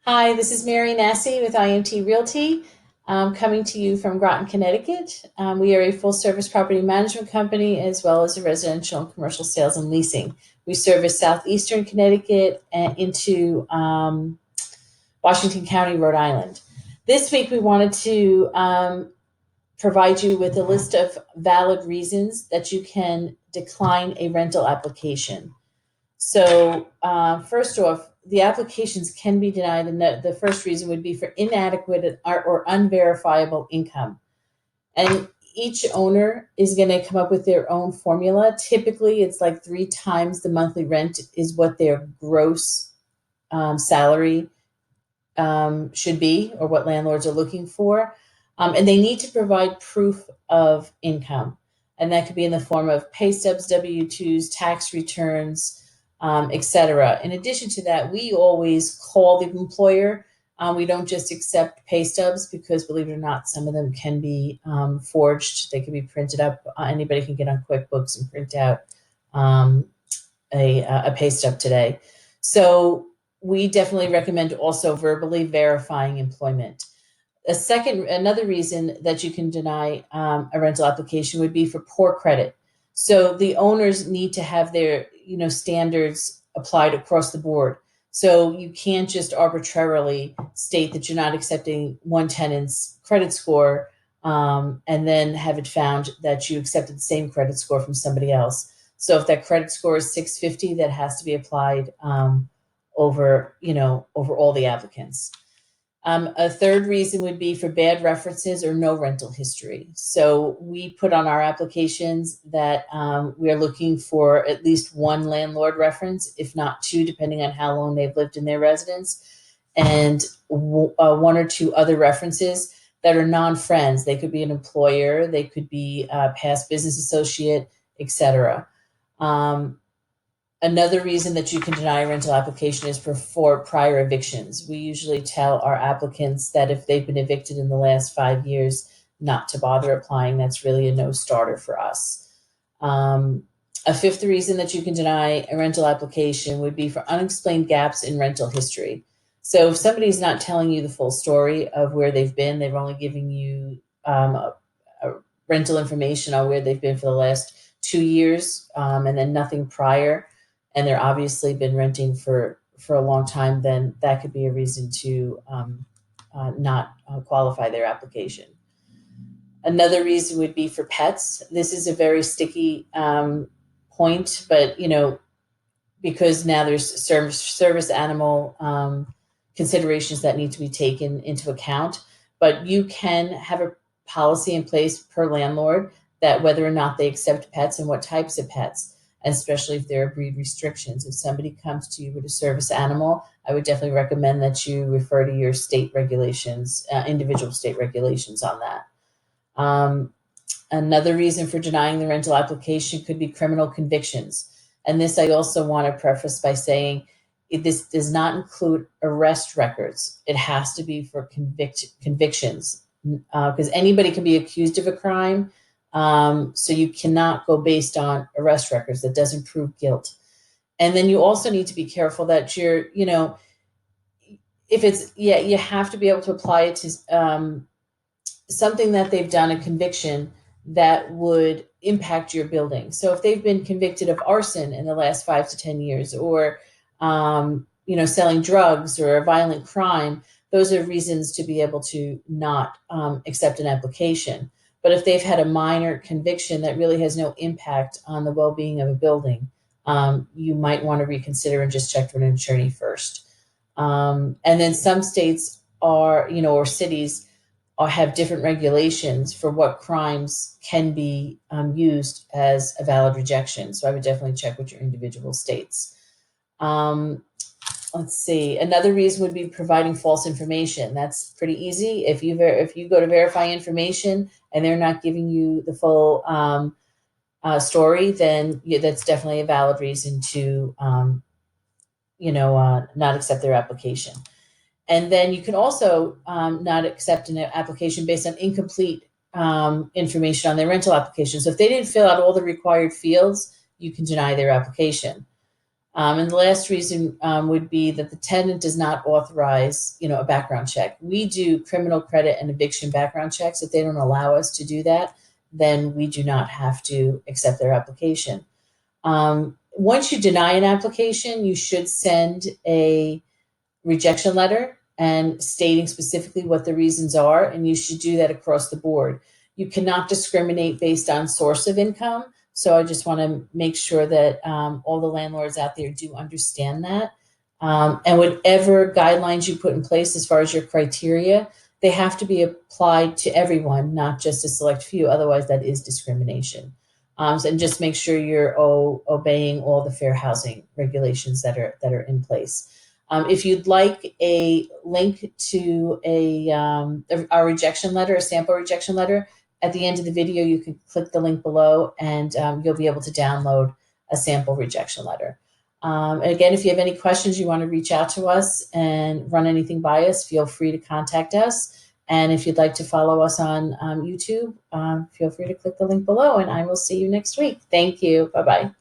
Hi, this is Mary Nassi with IMT Realty, coming to you from Groton, Connecticut. We are a full service property management company as well as a residential and commercial sales and leasing. We service southeastern Connecticut and into Washington County, Rhode Island. This week, we wanted to provide you with a list of valid reasons that you can decline a rental application. So, first off, the applications can be denied, and the first reason would be for inadequate or unverifiable income. And each owner is going to come up with their own formula. Typically, it's like 3 times the monthly rent is what their gross salary should be, or what landlords are looking for. And they need to provide proof of income. And that could be in the form of pay stubs, W-2s, tax returns, etc. In addition to that, we always call the employer. We don't just accept pay stubs because, believe it or not, some of them can be forged. They can be printed up. Anybody can get on QuickBooks and print out a pay stub today. So we definitely recommend also verbally verifying employment. Another reason that you can deny a rental application would be for poor credit. So the owners need to have their, standards applied across the board. So you can't just arbitrarily state that you're not accepting one tenant's credit score, and then have it found that you accepted the same credit score from somebody else. So if that credit score is 650, that has to be applied over all the applicants. A third reason would be for bad references or no rental history. So we put on our applications that we are looking for at least one landlord reference, if not two, depending on how long they've lived in their residence, and one or two other references that are non-friends. They could be an employer, they could be a past business associate, etc. Another reason that you can deny a rental application is for prior evictions. We usually tell our applicants that if they've been evicted in the last 5 years, not to bother applying. That's really a no-starter for us. A fifth reason that you can deny a rental application would be for unexplained gaps in rental history. So if somebody's not telling you the full story of where they've been, they're only giving you a rental information on where they've been for the last 2 years, and then nothing prior, and they're obviously been renting for a long time, then that could be a reason to not qualify their application. Another reason would be for pets. This is a very sticky point, but because now there's service animal considerations that need to be taken into account, but you can have a policy in place per landlord that whether or not they accept pets and what types of pets, and especially if there are breed restrictions. If somebody comes to you with a service animal, I would definitely recommend that you refer to your state regulations, individual state regulations on that. Another reason for denying the rental application could be criminal convictions. And this I also want to preface by saying this does not include arrest records. It has to be for convictions, because anybody can be accused of a crime. So you cannot go based on arrest records. That doesn't prove guilt. And then you also need to be careful that you're, if it's, you have to be able to apply it to something that they've done, a conviction that would impact your building. So if they've been convicted of arson in the last 5 to 10 years, or, selling drugs or a violent crime, those are reasons to be able to not accept an application. But if they've had a minor conviction that really has no impact on the well-being of a building, you might want to reconsider and just check with an attorney first. And then some states are, or cities have different regulations for what crimes can be used as a valid rejection. So I would definitely check with your individual states. Let's see. Another reason would be providing false information. That's pretty easy. If you go to verify information and they're not giving you the full story, then that's definitely a valid reason to not accept their application. And then you can also not accept an application based on incomplete information on their rental application. So if they didn't fill out all the required fields, you can deny their application. And the last reason would be that the tenant does not authorize, a background check. We do criminal credit and eviction background checks. If they don't allow us to do that, then we do not have to accept their application. Once you deny an application, you should send a rejection letter and stating specifically what the reasons are, and you should do that across the board. You cannot discriminate based on source of income. So I just want to make sure that all the landlords out there do understand that. And whatever guidelines you put in place as far as your criteria, they have to be applied to everyone, not just a select few. Otherwise, that is discrimination. And just make sure you're obeying all the fair housing regulations that are in place. If you'd like a link to a rejection letter, a sample rejection letter, at the end of the video, you can click the link below and you'll be able to download a sample rejection letter. And again, if you have any questions, you want to reach out to us and run anything by us, feel free to contact us. And if you'd like to follow us on YouTube, feel free to click the link below, and I will see you next week. Thank you. Bye-bye.